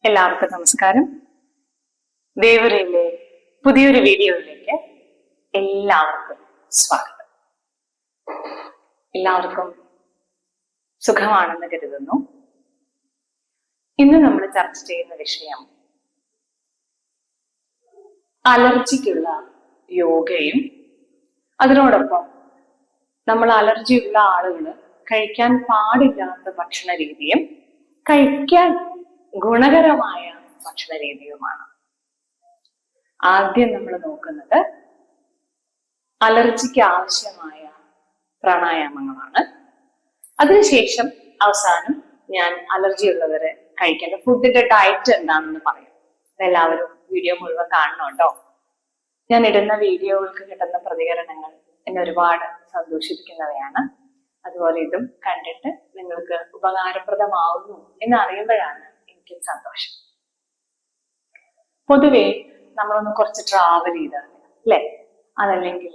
എല്ലാവർക്കും നമസ്കാരം. ദേവരയിലെ പുതിയൊരു വീഡിയോയിലേക്ക് എല്ലാവർക്കും സ്വാഗതം. എല്ലാവർക്കും സുഖമാണെന്ന് കരുതുന്നു. ഇന്ന് നമ്മൾ ചർച്ച ചെയ്യുന്ന വിഷയം അലർജിക്കുള്ള യോഗയും അതിനോടൊപ്പം നമ്മൾ അലർജിയുള്ള ആളുകൾ കഴിക്കാൻ പാടില്ലാത്ത ഭക്ഷണ രീതിയും കഴിക്കാൻ ഗുണകരമായ ഭക്ഷണ രീതിയുമാണ്. ആദ്യം നമ്മൾ നോക്കുന്നത് അലർജിക്ക് ആവശ്യമായ പ്രാണായാമങ്ങളാണ്. അതിനുശേഷം അവസാനം ഞാൻ അലർജി ഉള്ളവരെ കഴിക്കേണ്ട ഫുഡിന്റെ ഡയറ്റ് എന്താണെന്ന് പറയും. എല്ലാവരും വീഡിയോ മുഴുവൻ കാണണം കേട്ടോ. ഞാൻ ഇടുന്ന വീഡിയോകൾക്ക് കിട്ടുന്ന പ്രതികരണങ്ങൾ എന്നെ ഒരുപാട് സന്തോഷിപ്പിക്കുന്നവയാണ്. അതുപോലെ ഇതും കണ്ടിട്ട് നിങ്ങൾക്ക് ഉപകാരപ്രദമാവുന്നു എന്നറിയുമ്പോഴാണ് എനിക്ക് സന്തോഷം. പൊതുവെ നമ്മളൊന്ന് കുറച്ച് ട്രാവൽ ചെയ്താൽ അല്ലെ, അതല്ലെങ്കിൽ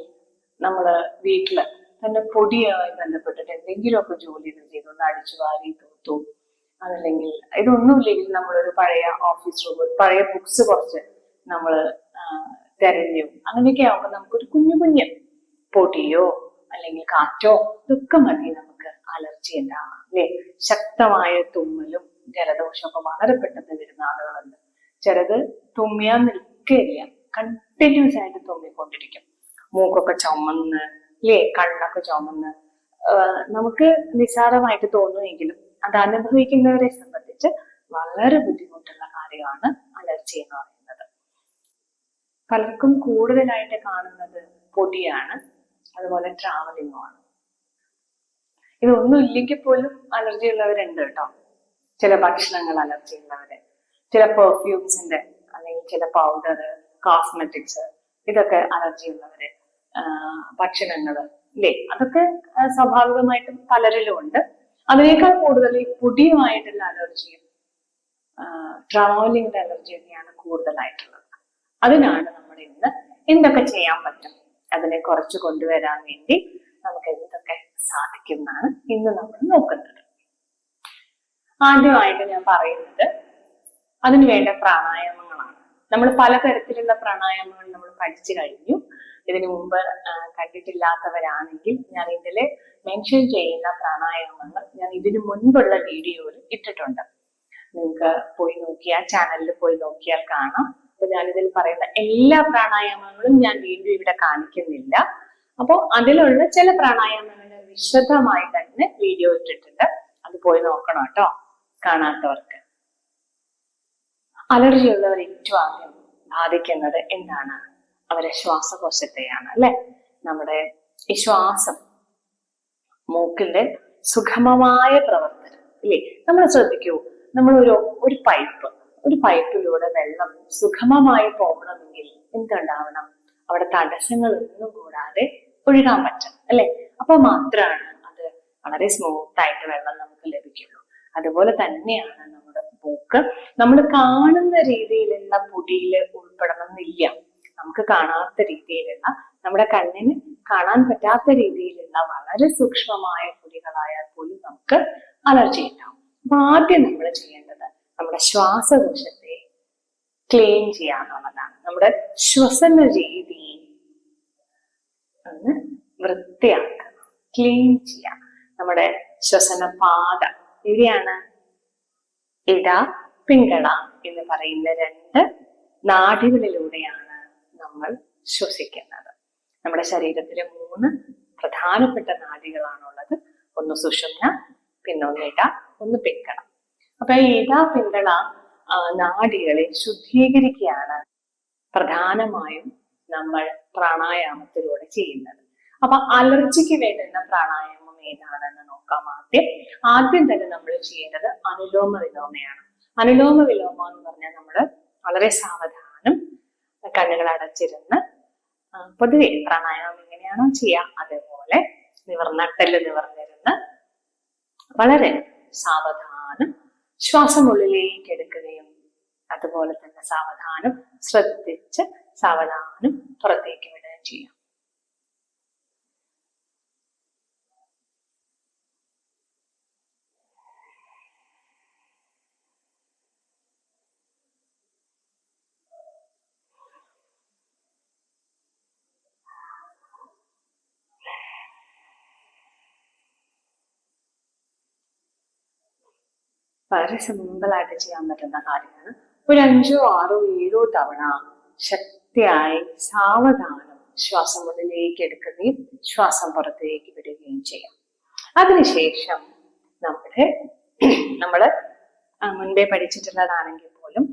നമ്മള് വീട്ടില് തന്നെ പൊടിയുമായി ബന്ധപ്പെട്ടിട്ട് എന്തെങ്കിലുമൊക്കെ ജോലി ചെയ്തു, ഒന്ന് അടിച്ചു വാരി തൂത്തു, അതല്ലെങ്കിൽ ഇതൊന്നുമില്ലെങ്കിൽ നമ്മളൊരു പഴയ ഓഫീസ് റൂം, പഴയ ബുക്സ് കുറച്ച് നമ്മള് തെരഞ്ഞു, അങ്ങനെയൊക്കെ ആവുമ്പോൾ നമുക്കൊരു കുഞ്ഞു കുഞ്ഞ് പൊടിയോ അല്ലെങ്കിൽ കാറ്റോ ഇതൊക്കെ മതി നമുക്ക് അലർജി ഉണ്ടാവാം അല്ലെ. ശക്തമായ തുമ്മലും ജലദോഷമൊക്കെ വളരെ പെട്ടെന്ന് വരുന്ന ആളുകളുണ്ട്. ചിലത് തുമ്മിയാൻ നിൽക്കില്ല, കണ്ടിന്യൂസ് ആയിട്ട് തുമ്മിക്കൊണ്ടിരിക്കും. മൂക്കൊക്കെ ചുമന്ന് അല്ലേ, കണ്ണൊക്കെ ചുമന്ന്. നമുക്ക് നിസ്സാരമായിട്ട് തോന്നുമെങ്കിലും അത് അനുഭവിക്കുന്നവരെ സംബന്ധിച്ച് വളരെ ബുദ്ധിമുട്ടുള്ള കാര്യമാണ് അലർജി എന്ന് പറയുന്നത്. പലർക്കും കൂടുതലായിട്ട് കാണുന്നത് പൊടിയാണ്, അതുപോലെ ട്രാവലിങ്ങുമാണ്. ഇതൊന്നും ഇല്ലെങ്കിൽ പോലും അലർജി ഉള്ളവരുണ്ട് കേട്ടോ. ചില ഭക്ഷണങ്ങൾ അലർജി ഉള്ളവര്, ചില പെർഫ്യൂംസിന്റെ അല്ലെങ്കിൽ ചില പൗഡർ, കോസ്മെറ്റിക്സ്, ഇതൊക്കെ അലർജി ഉള്ളവര്, ഭക്ഷണങ്ങൾ ഇല്ലേ, അതൊക്കെ സ്വാഭാവികമായിട്ടും പലരിലും ഉണ്ട്. അതിനേക്കാൾ കൂടുതൽ ഈ പൊടിയുമായിട്ടുള്ള അലർജിയും ട്രാവലിംഗിന്റെ അലർജിയൊക്കെയാണ് കൂടുതലായിട്ടുള്ളത്. അതിനാണ് നമ്മൾ ഇന്ന് എന്തൊക്കെ ചെയ്യാൻ പറ്റും, അതിനെ കുറച്ച് കൊണ്ടുവരാൻ വേണ്ടി നമുക്ക് എന്തൊക്കെ സാധിക്കുന്നതാണ് ഇന്ന് നമ്മൾ നോക്കുന്നത്. ആദ്യമായിട്ട് ഞാൻ പറയുന്നത് അതിന് വേണ്ട പ്രാണായാമങ്ങളാണ്. നമ്മൾ പലതരത്തിലുള്ള പ്രാണായാമങ്ങൾ നമ്മൾ പഠിച്ചു കഴിഞ്ഞു. ഇതിനു മുമ്പ് കണ്ടിട്ടില്ലാത്തവരാണെങ്കിൽ ഞാൻ ഇതിൽ മെൻഷൻ ചെയ്യുന്ന പ്രാണായാമങ്ങൾ ഞാൻ ഇതിനു മുൻപുള്ള വീഡിയോയിൽ ഇട്ടിട്ടുണ്ട്. നിങ്ങൾക്ക് പോയി നോക്കിയാൽ, ചാനലിൽ പോയി നോക്കിയാൽ കാണാം. അപ്പൊ ഞാനിതിൽ പറയുന്ന എല്ലാ പ്രാണായാമങ്ങളും ഞാൻ വീണ്ടും ഇവിടെ കാണിക്കുന്നില്ല. അപ്പോൾ അതിലുള്ള ചില പ്രാണായാമങ്ങൾ വിശദമായി തന്നെ വീഡിയോ ഇട്ടിട്ടുണ്ട്, അത് പോയി നോക്കണം കേട്ടോ കാണാത്തവർക്ക്. അലർജി ഉള്ളവർ ഏറ്റവും ആദ്യം ബാധിക്കുന്നത് എന്താണ്? അവരെ ശ്വാസകോശത്തെയാണ് അല്ലെ. നമ്മുടെ ഈ ശ്വാസം, മൂക്കിന്റെ സുഗമമായ പ്രവർത്തനം ഇല്ലേ. നമ്മൾ ശ്രദ്ധിക്കൂ, നമ്മൾ ഒരു പൈപ്പിലൂടെ വെള്ളം സുഗമമായി പോകണമെങ്കിൽ എന്തുണ്ടാവണം? അവിടെ തടസ്സങ്ങളൊന്നും കൂടാതെ ഒഴുകാൻ പറ്റണം അല്ലെ. അപ്പൊ മാത്രമാണ് അത് വളരെ സ്മൂത്ത് ആയിട്ട് വെള്ളം നമുക്ക് ലഭിക്കുള്ളൂ. അതുപോലെ തന്നെയാണ് നമ്മുടെ മൂക്ക്. നമ്മൾ കാണുന്ന രീതിയിലുള്ള പൊടിയിൽ ഉൾപ്പെടണമെന്നില്ല. നമുക്ക് കാണാത്ത രീതിയിലുള്ള, നമ്മുടെ കണ്ണിന് കാണാൻ പറ്റാത്ത രീതിയിലുള്ള വളരെ സൂക്ഷ്മമായ പൊടികളായാൽ പോലും നമുക്ക് അലർജി ഉണ്ടാവും. അപ്പൊ ആദ്യം നമ്മൾ ചെയ്യേണ്ടത് നമ്മുടെ ശ്വാസകോശത്തെ ക്ലീൻ ചെയ്യാന്നുള്ളതാണ്. നമ്മുടെ ശ്വസന രീതി ഒന്ന് വൃത്തിയാക്കുക, ക്ലീൻ ചെയ്യാം. നമ്മുടെ ശ്വസന പാത എവിടെയാണ്? ഇട, പിംഗള എന്ന് പറയുന്ന രണ്ട് നാഡികളിലൂടെയാണ് നമ്മൾ ശ്വസിക്കുന്നത്. നമ്മുടെ ശരീരത്തിലെ 3 പ്രധാനപ്പെട്ട നാഡികളാണുള്ളത്. ഒന്ന് സുഷുമ്ന, പിന്നെ ഒന്ന് ഇട, ഒന്ന് പിംഗള. അപ്പൊ ഈ ഇട, പിംഗള നാഡികളെ ശുദ്ധീകരിക്കുകയാണ് പ്രധാനമായും നമ്മൾ പ്രാണായാമത്തിലൂടെ ചെയ്യുന്നത്. അപ്പൊ അലർജിക്ക് വേണ്ടുന്ന പ്രാണായാമം ഏതാണെന്ന് നോക്കാം. ആദ്യം തന്നെ നമ്മൾ ചെയ്യേണ്ടത് അനുലോമ വിലോമയാണ്. അനുലോമ വിലോമ എന്ന് പറഞ്ഞാൽ നമ്മൾ വളരെ സാവധാനം കണ്ണുകൾ അടച്ചിരുന്ന്, പൊതുവെ പ്രാണായാമം എങ്ങനെയാണോ ചെയ്യാം അതേപോലെ നട്ടെല്ല് നിവർന്നിരുന്ന് വളരെ സാവധാനം ശ്വാസം ഉള്ളിലേക്ക് എടുക്കുകയും അതുപോലെ തന്നെ സാവധാനം ശ്രദ്ധിച്ച് സാവധാനം പുറത്തേക്ക് വിടുകയും ചെയ്യാം. വളരെ സിമ്പിളായിട്ട് ചെയ്യാൻ പറ്റുന്ന കാര്യമാണ്. ഒരു 5, 6, 7 തവണ ശക്തിയായി സാവധാനം ശ്വാസം ഉള്ളിലേക്ക് എടുക്കുകയും ശ്വാസം പുറത്തേക്ക് വിടുകയും ചെയ്യാം. അതിനുശേഷം നമ്മള് മുൻപേ പഠിച്ചിട്ടുള്ളതാണെങ്കിൽ പോലും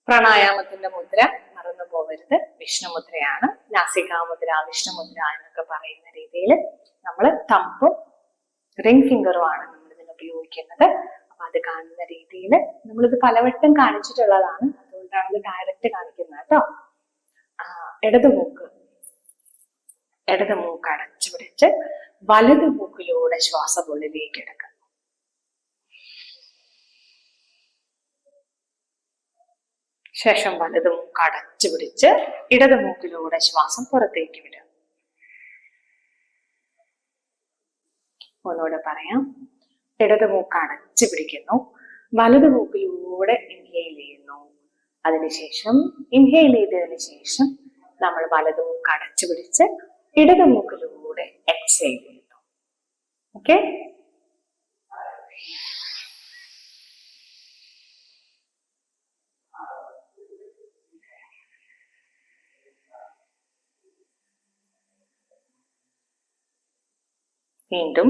പ്രാണായാമത്തിന്റെ മുദ്ര മറന്നു പോകരുത്. വിഷ്ണുമുദ്രയാണ്. നാസികാമുദ്ര, വിഷ്ണുമുദ്ര എന്നൊക്കെ പറയുന്ന രീതിയിൽ നമ്മൾ തമ്പും റിംഗ് ഫിംഗറുമാണ് നമ്മൾ ഇതിന് ഉപയോഗിക്കുന്നത്. അപ്പൊ അത് കാണുന്ന രീതിയിൽ നമ്മളിത് പലവട്ടം കാണിച്ചിട്ടുള്ളതാണ്, അതുകൊണ്ടാണ് ഇത് ഡയറക്റ്റ് കാണിക്കുന്നത് കേട്ടോ. ഇടത് മൂക്ക് അടച്ചു പിടിച്ച് വലത് മൂക്കിലൂടെ ശ്വാസം ഉള്ളിലേക്ക് എടുക്കുക. ശേഷം വലത് മൂക്ക് അടച്ചു പിടിച്ച് ഇടത് മൂക്കിലൂടെ ശ്വാസം പുറത്തേക്ക് വിടുക. ഒന്നുകൂടെ പറയാം. ഇടത് മൂക്ക് അടച്ചു പിടിക്കുന്നു, വലത് മൂക്കിലൂടെ ഇൻഹെയിൽ ചെയ്യുന്നു. അതിനുശേഷം ഇൻഹെയിൽ ചെയ്തതിനു ശേഷം നമ്മൾ വലത് മൂക്ക് അടച്ചു പിടിച്ച് ഇടത് മൂക്കിലൂടെ എക്സെയിൽ ചെയ്യുന്നു. ഓക്കെ. വീണ്ടും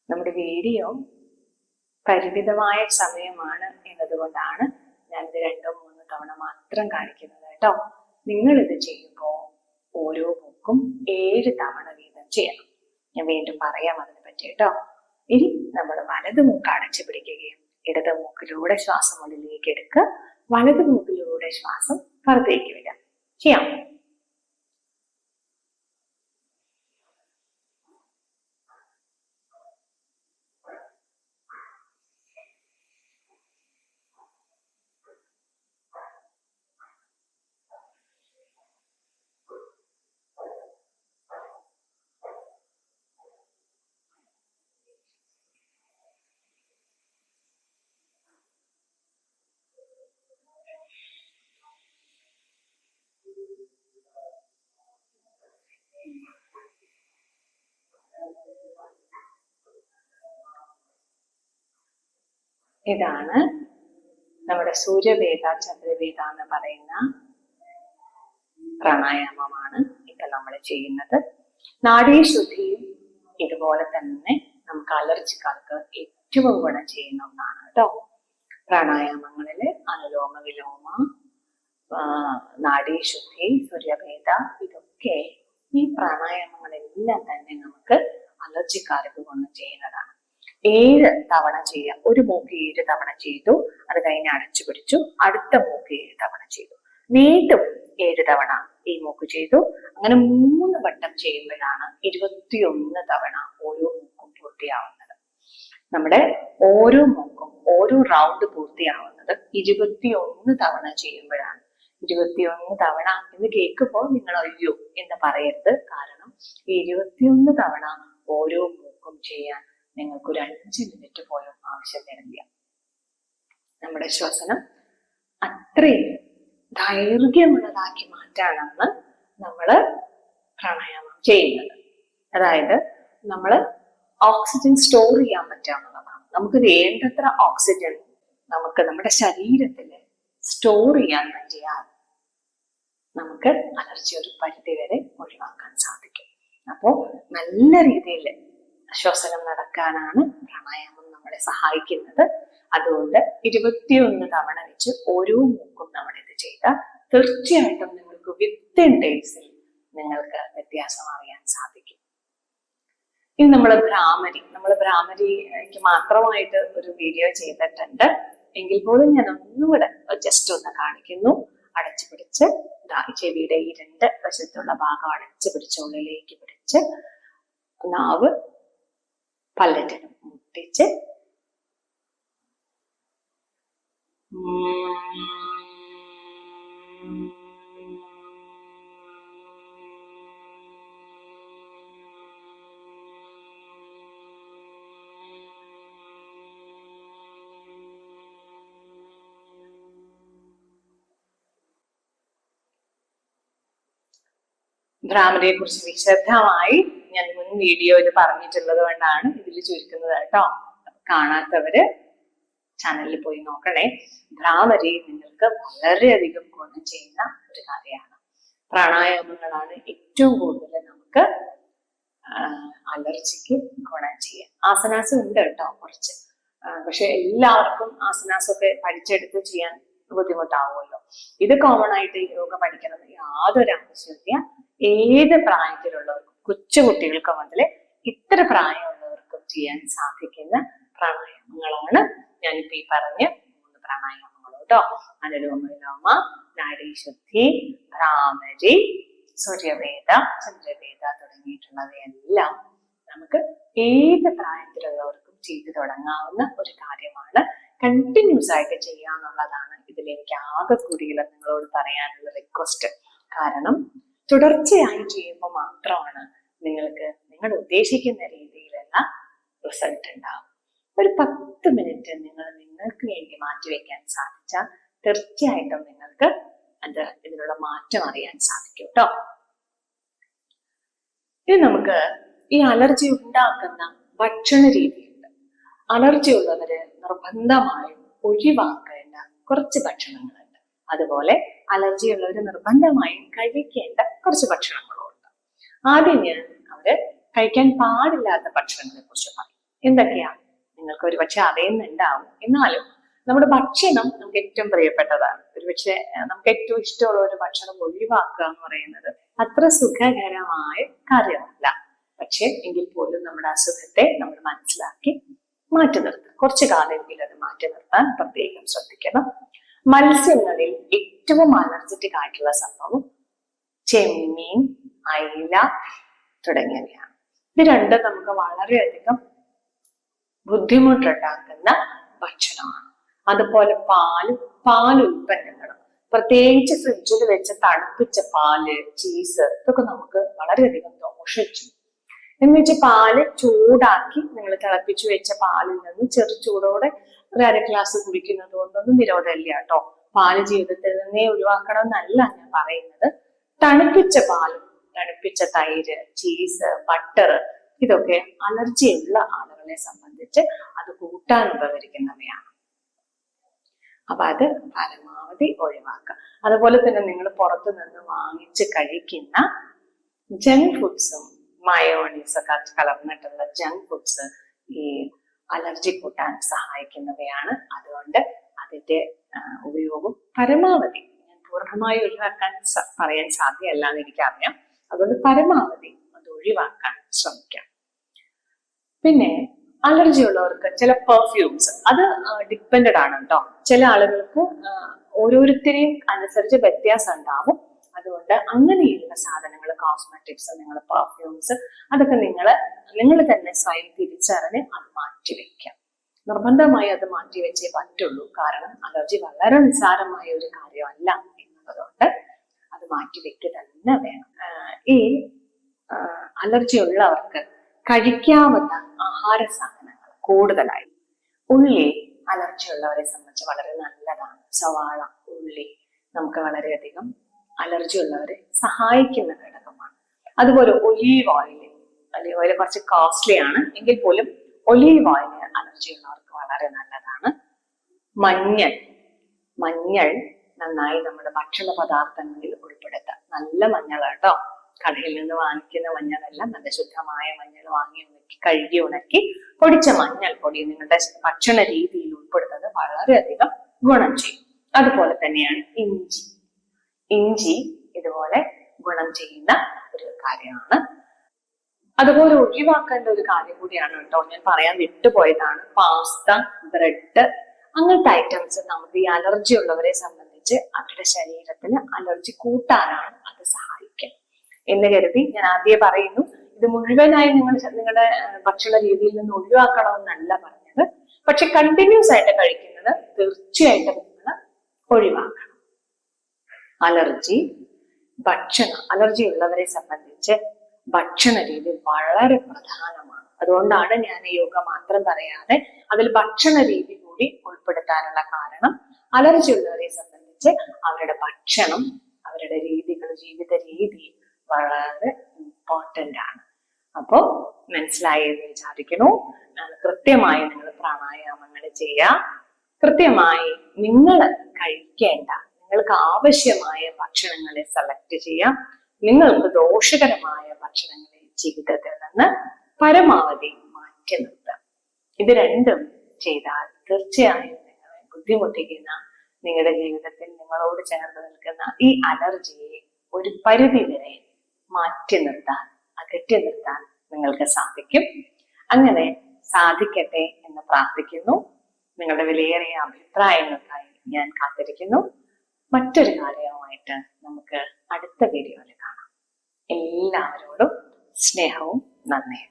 നമ്മുടെ വീഡിയോ പരിമിതമായ സമയമാണ് എന്നതുകൊണ്ടാണ് ഞാനിത് 2, 3 തവണ മാത്രം കാണിക്കുന്നത് കേട്ടോ. നിങ്ങൾ ഇത് ചെയ്യുമ്പോൾ ഓരോ മൂക്കും 7 തവണ വീതം ചെയ്യണം. ഞാൻ വീണ്ടും പറയാം അതിനെ പറ്റി കേട്ടോ. ഇനി നമ്മൾ വലത് മൂക്ക് അടച്ചു പിടിക്കുകയും ഇടത് മൂക്കിലൂടെ ശ്വാസം ഉള്ളിലേക്ക് എടുക്കുക, വലത് മൂക്കിലൂടെ ശ്വാസം പുറത്തേക്ക് വിടുക. ചെയ്യാം. ഇതാണ് നമ്മുടെ സൂര്യവേദ, ചന്ദ്രവേദ എന്ന് പറയുന്ന പ്രാണായാമമാണ് ഇപ്പൊ നമ്മൾ ചെയ്യുന്നത്. നാഡീശുദ്ധിയും ഇതുപോലെ തന്നെ നമുക്ക് അലർജിക്കാർക്ക് ഏറ്റവും ഗുണം ചെയ്യുന്ന ഒന്നാണ് കേട്ടോ. പ്രാണായാമങ്ങളില് അനുലോമ വിലോമ, നാഡീശുദ്ധി, സൂര്യവേദ, ഇതൊക്കെ ഈ പ്രാണായാമങ്ങളെല്ലാം തന്നെ നമുക്ക് അലർജിക്കാർക്ക് ഗുണം ചെയ്യുന്നതാണ്. 7 തവണ ചെയ്യാം. ഒരു മൂക്ക് 7 തവണ ചെയ്തു, അത് കഴിഞ്ഞ് അടച്ചു പിടിച്ചു, അടുത്ത മൂക്ക് 7 തവണ ചെയ്തു, വീണ്ടും 7 തവണ ഈ മൂക്ക് ചെയ്തു. അങ്ങനെ 3 വട്ടം ചെയ്യുമ്പോഴാണ് 21 തവണ ഓരോ മൂക്കും പൂർത്തിയാവുന്നത്. നമ്മുടെ ഓരോ മൂക്കും ഓരോ റൗണ്ട് പൂർത്തിയാവുന്നത് 21 തവണ ചെയ്യുമ്പോഴാണ്. 21 തവണ എന്ന് കേൾക്കുമ്പോൾ നിങ്ങൾ അയ്യോ എന്ന് പറയരുത്. കാരണം ഈ 21 തവണ ഓരോ മൂക്കും ചെയ്യാൻ നിങ്ങൾക്ക് ഒരു 5 മിനിറ്റ് പോലും ആവശ്യം വരില്ല. നമ്മുടെ ശ്വസനം അത്രയും ദൈർഘ്യമുള്ളതാക്കി മാറ്റാനാണ് നമ്മൾ പ്രാണായാമം ചെയ്യുന്നത്. അതായത് നമ്മൾ ഓക്സിജൻ സ്റ്റോർ ചെയ്യാൻ പറ്റാന്നുള്ളതാണ്. നമുക്ക് വേണ്ടത്ര ഓക്സിജൻ നമുക്ക് നമ്മുടെ ശരീരത്തിൽ സ്റ്റോർ ചെയ്യാൻ പറ്റിയാൽ നമുക്ക് അലർജി ഒരു പരിധി വരെ ഒഴിവാക്കാൻ സാധിക്കും. അപ്പോൾ നല്ല രീതിയിൽ ശ്വസനം നടക്കാനാണ് പ്രാണായാമം നമ്മളെ സഹായിക്കുന്നത്. അതുകൊണ്ട് 21 തവണ വെച്ച് ഓരോ മൂക്കും നമ്മൾ ഇത് ചെയ്താൽ തീർച്ചയായിട്ടും നിങ്ങൾക്ക് വിത്തിൻ ഡേയ്സിൽ നിങ്ങൾക്ക് വ്യത്യാസം അറിയാൻ സാധിക്കും. ഇനി നമ്മൾ ഭ്രാമരിക്ക് മാത്രമായിട്ട് ഒരു വീഡിയോ ചെയ്തിട്ടുണ്ട്. എങ്കിൽ പോലും ഞാൻ ഒന്നുകൂടെ ജസ്റ്റ് ഒന്ന് കാണിക്കുന്നു. അടച്ചു പിടിച്ച് ചെവിയുടെ ഈ 2 വശത്തുള്ള ഭാഗം അടച്ചു പിടിച്ച് ഉള്ളിലേക്ക് പിടിച്ച് നാവ് പല്ലറ്റിനും മുട്ടിച്ച് ഭ്രാമരിയെ കുറിച്ച് വിശദമായി ഞാൻ മുൻ വീഡിയോയിൽ പറഞ്ഞിട്ടുള്ളത് കൊണ്ടാണ് ഇതിൽ ചുരുക്കുന്നത് കേട്ടോ. കാണാത്തവര് ചാനലിൽ പോയി നോക്കണേ. ഭ്രാമരി നിങ്ങൾക്ക് വളരെയധികം ഗുണം ചെയ്യുന്ന ഒരു കാര്യമാണ്. പ്രാണായാമങ്ങളാണ് ഏറ്റവും കൂടുതൽ നമുക്ക് അലർജിക്ക് ഗുണം ചെയ്യുക. ആസനാസം ഉണ്ട് കേട്ടോ കുറച്ച്, പക്ഷെ എല്ലാവർക്കും ആസനാസൊക്കെ പഠിച്ചെടുത്ത് ചെയ്യാൻ ബുദ്ധിമുട്ടാവുമല്ലോ. ഇത് കോമൺ ആയിട്ട് യോഗ പഠിക്കണം യാതൊരു ആവശ്യമില്ല. ഏത് പ്രായത്തിലുള്ളവർക്കും, കൊച്ചുകുട്ടികൾക്ക് മുതൽ ഇത്ര പ്രായമുള്ളവർക്കും ചെയ്യാൻ സാധിക്കുന്ന പ്രാണായാമങ്ങളാണ് ഞാനിപ്പോ ഈ പറഞ്ഞ 3 പ്രാണായാമങ്ങൾ കേട്ടോ. അനുലോമ വിലോമ, നാഡീശുദ്ധി, ഭ്രാമരി, സൂര്യവേദ, ചന്ദ്രവേദ തുടങ്ങിയിട്ടുള്ളവയെല്ലാം നമുക്ക് ഏത് പ്രായത്തിലുള്ളവർക്കും ചെയ്തു തുടങ്ങാവുന്ന ഒരു കാര്യമാണ്. കണ്ടിന്യൂസ് ആയിട്ട് ചെയ്യാന്നുള്ളതാണ് ഇതിൽ എനിക്ക് ആകെ കൂടിയുള്ള നിങ്ങളോട് പറയാനുള്ള റിക്വസ്റ്റ്. കാരണം തുടർച്ചയായി ചെയ്യുമ്പോൾ മാത്രമാണ് നിങ്ങൾക്ക് നിങ്ങൾ ഉദ്ദേശിക്കുന്ന രീതിയിലുള്ള റിസൾട്ട് ഉണ്ടാവും. ഒരു 10 മിനിറ്റ് നിങ്ങൾ നിങ്ങൾക്ക് വേണ്ടി മാറ്റിവെക്കാൻ സാധിച്ചാൽ തീർച്ചയായിട്ടും നിങ്ങൾക്ക് ഇതിനുള്ള മാറ്റം അറിയാൻ സാധിക്കും കേട്ടോ. ഇനി നമുക്ക് ഈ അലർജി ഉണ്ടാക്കുന്ന ഭക്ഷണ രീതിയുണ്ട്. അലർജി ഉള്ളവര് നിർബന്ധമായും ഒഴിവാക്കേണ്ട കുറച്ച് ഭക്ഷണങ്ങളുണ്ട്. അതുപോലെ അലർജി ഉള്ളവര് നിർബന്ധമായും കഴിക്കേണ്ട കുറച്ച് ഭക്ഷണങ്ങളും ഉണ്ട്. ആദ്യം ഞാൻ അവര് കഴിക്കാൻ പാടില്ലാത്ത ഭക്ഷണങ്ങളെ കുറിച്ച് പറയും. എന്തൊക്കെയാണ് നിങ്ങൾക്ക് ഒരുപക്ഷെ അറിയുന്നുണ്ടാവും. എന്നാലും നമ്മുടെ ഭക്ഷണം നമുക്ക് ഏറ്റവും പ്രിയപ്പെട്ടതാണ്. ഒരുപക്ഷെ നമുക്ക് ഏറ്റവും ഇഷ്ടമുള്ള ഒരു ഭക്ഷണം ഒഴിവാക്കുക എന്ന് പറയുന്നത് അത്ര സുഖകരമായ കാര്യമല്ല. പക്ഷെ എങ്കിൽ പോലും നമ്മുടെ അസുഖത്തെ നമ്മൾ മനസ്സിലാക്കി മാറ്റി നിർത്തുക. കുറച്ചു കാലമെങ്കിലും അത് മാറ്റി നിർത്താൻ പ്രത്യേകം ശ്രദ്ധിക്കണം. മത്സ്യങ്ങളിൽ ഏറ്റവും അലർജറ്റിക് ആയിട്ടുള്ള സംഭവം ചെമ്മീൻ, അയില തുടങ്ങിയവയാണ്. ഇത് രണ്ടും നമുക്ക് വളരെയധികം ബുദ്ധിമുട്ടുണ്ടാക്കുന്ന ഭക്ഷണമാണ്. അതുപോലെ പാലുൽപ്പന്നങ്ങളും, പ്രത്യേകിച്ച് ഫ്രിഡ്ജിൽ വെച്ച് തണുപ്പിച്ച പാല്, ചീസ് ഇതൊക്കെ നമുക്ക് വളരെയധികം ദോഷം ചെയ്യും. എന്ന് വെച്ചാൽ പാല് ചൂടാക്കി നിങ്ങൾ തിളപ്പിച്ചു വെച്ച പാലിൽ നിന്ന് ചെറു ചൂടോടെ ഒരു 1/2 ഗ്ലാസ് കുടിക്കുന്നത് കൊണ്ടൊന്നും വിരോധമില്ല കേട്ടോ. പാല് ജീവിതത്തിൽ നിന്നേ ഒഴിവാക്കണം എന്നല്ല ഞാൻ പറയുന്നത്. തണുപ്പിച്ച പാലും തണുപ്പിച്ച തൈര്, ചീസ്, ബട്ടർ ഇതൊക്കെ അലർജിയുള്ള ആളുകളെ സംബന്ധിച്ച് അത് കൂട്ടാൻ ഉപകരിക്കുന്നവയാണ്. അപ്പൊ അത് പരമാവധി ഒഴിവാക്കുക. അതുപോലെ തന്നെ നിങ്ങൾ പുറത്തു നിന്ന് വാങ്ങിച്ച് കഴിക്കുന്ന ജങ്ക് ഫുഡ്സും മയോണീസ് ഒക്കെ കലർന്നിട്ടുള്ള ജങ്ക് ഫുഡ്സ് ഈ അലർജി കൂട്ടാൻ സഹായിക്കുന്നവയാണ്. അതുകൊണ്ട് അതിന്റെ ഉപയോഗം പരമാവധി, ഞാൻ പൂർണ്ണമായി ഒഴിവാക്കാൻ പറയാൻ സാധ്യമല്ല എന്ന് എനിക്കറിയാം. അതുകൊണ്ട് പരമാവധി അത് ഒഴിവാക്കാൻ ശ്രമിക്കാം. പിന്നെ അലർജി ഉള്ളവർക്ക് ചില പെർഫ്യൂംസ് അത് ഡിപ്പെൻഡഡ് ആണ് കേട്ടോ. ചില ആളുകൾക്ക് ഓരോരുത്തരെയും അനുസരിച്ച് വ്യത്യാസം ഉണ്ടാവും. അതുകൊണ്ട് അങ്ങനെയുള്ള സാധനങ്ങൾ, കോസ്മെറ്റിക്സ്, നിങ്ങൾ പെർഫ്യൂംസ് അതൊക്കെ നിങ്ങൾ തന്നെ സ്വയം തിരിച്ചറിഞ്ഞ് അത് മാറ്റിവെക്കാം. നിർബന്ധമായി അത് മാറ്റിവെച്ചേ പറ്റുള്ളൂ. കാരണം അലർജി വളരെ നിസ്സാരമായ ഒരു കാര്യമല്ല എന്നുള്ളതുകൊണ്ട് അത് മാറ്റിവെക്കുക തന്നെ വേണം. ഈ അലർജി ഉള്ളവർക്ക് കഴിക്കാവുന്ന ആഹാര സാധനങ്ങൾ കൂടുതലായി ഉള്ളി അലർജി ഉള്ളവരെ സംബന്ധിച്ച് വളരെ നല്ലതാണ്. സവാള, ഉള്ളി നമുക്ക് വളരെയധികം അലർജി ഉള്ളവരെ സഹായിക്കുന്ന ഘടകമാണ്. അതുപോലെ ഒലീവ് ഓയിൽ കുറച്ച് കോസ്റ്റ്ലി ആണ് എങ്കിൽ പോലും ഒലീവ് ഓയിൽ അലർജി ഉള്ളവർക്ക് വളരെ നല്ലതാണ്. മഞ്ഞൾ നന്നായി നമ്മുടെ ഭക്ഷണ പദാർത്ഥങ്ങളിൽ ഉൾപ്പെടുത്താം. നല്ല മഞ്ഞൾ കേട്ടോ, കടയിൽ നിന്ന് വാങ്ങിക്കുന്ന മഞ്ഞളല്ല, നല്ല ശുദ്ധമായ മഞ്ഞൾ വാങ്ങി ഉണക്കി, കഴുകി ഉണക്കി പൊടിച്ച മഞ്ഞൾപ്പൊടി നിങ്ങളുടെ ഭക്ഷണ രീതിയിൽ ഉൾപ്പെടുത്തുന്നത് വളരെയധികം ഗുണം ചെയ്യും. അതുപോലെ തന്നെയാണ് ഇഞ്ചി ഇതുപോലെ ഗുണം ചെയ്യുന്ന ഒരു കാര്യമാണ്. അതുപോലെ ഒഴിവാക്കേണ്ട ഒരു കാര്യം കൂടിയാണ് കേട്ടോ, ഞാൻ പറയാൻ വിട്ടുപോയതാണ്. പാസ്ത, ബ്രെഡ് അങ്ങനത്തെ ഐറ്റംസ് നമുക്ക് ഈ അലർജി ഉള്ളവരെ സംബന്ധിച്ച് അവരുടെ ശരീരത്തിന് അലർജി കൂട്ടാനാണ് അത് സഹായിക്കുക എന്ന് കരുതി ഞാൻ ആദ്യം പറയുന്നു. ഇത് മുഴുവനായി നിങ്ങളുടെ ഭക്ഷണ രീതിയിൽ നിന്ന് ഒഴിവാക്കണമെന്നല്ല പറഞ്ഞത്. പക്ഷെ കണ്ടിന്യൂസ് ആയിട്ട് കഴിക്കുന്നത് തീർച്ചയായിട്ടും നിങ്ങൾ ഒഴിവാക്കണം. അലർജി ഉള്ളവരെ സംബന്ധിച്ച് ഭക്ഷണ രീതി വളരെ പ്രധാനമാണ്. അതുകൊണ്ടാണ് ഞാൻ യോഗ മാത്രം പറയാതെ അതിൽ ഭക്ഷണ രീതി കൂടി ഉൾപ്പെടുത്താനുള്ള കാരണം. അലർജി ഉള്ളവരെ സംബന്ധിച്ച് അവരുടെ ഭക്ഷണം, അവരുടെ രീതികൾ, ജീവിത രീതി വളരെ ഇമ്പോർട്ടൻ്റ് ആണ്. അപ്പോൾ മനസ്സിലായി എന്ന് വിചാരിക്കുന്നു. കൃത്യമായി നിങ്ങൾ പ്രാണായാമങ്ങൾ ചെയ്യുക. കൃത്യമായി നിങ്ങൾ കഴിക്കേണ്ട, നിങ്ങൾക്ക് ആവശ്യമായ ഭക്ഷണങ്ങളെ സെലക്ട് ചെയ്യാം. നിങ്ങൾക്ക് ദോഷകരമായ ഭക്ഷണങ്ങളെ ജീവിതത്തിൽ നിന്ന് പരമാവധി മാറ്റി നിർത്താം. ഇത് രണ്ടും ചെയ്താൽ തീർച്ചയായും നിങ്ങളെ ബുദ്ധിമുട്ടിക്കുന്ന, നിങ്ങളുടെ ജീവിതത്തിൽ നിങ്ങളോട് ചേർന്ന് നിൽക്കുന്ന ഈ അലർജിയെ ഒരു പരിധി വരെ മാറ്റി നിർത്താൻ, അകറ്റി നിർത്താൻ നിങ്ങൾക്ക് സാധിക്കും. അങ്ങനെ സാധിക്കട്ടെ എന്ന് പ്രാർത്ഥിക്കുന്നു. നിങ്ങളുടെ വിലയേറിയ അഭിപ്രായങ്ങൾക്കായി ഞാൻ കാത്തിരിക്കുന്നു. മറ്റൊരു കാര്യവുമായിട്ട് നമുക്ക് അടുത്ത വീഡിയോയിൽ കാണാം. എല്ലാവരോടും സ്നേഹവും നന്ദിയും.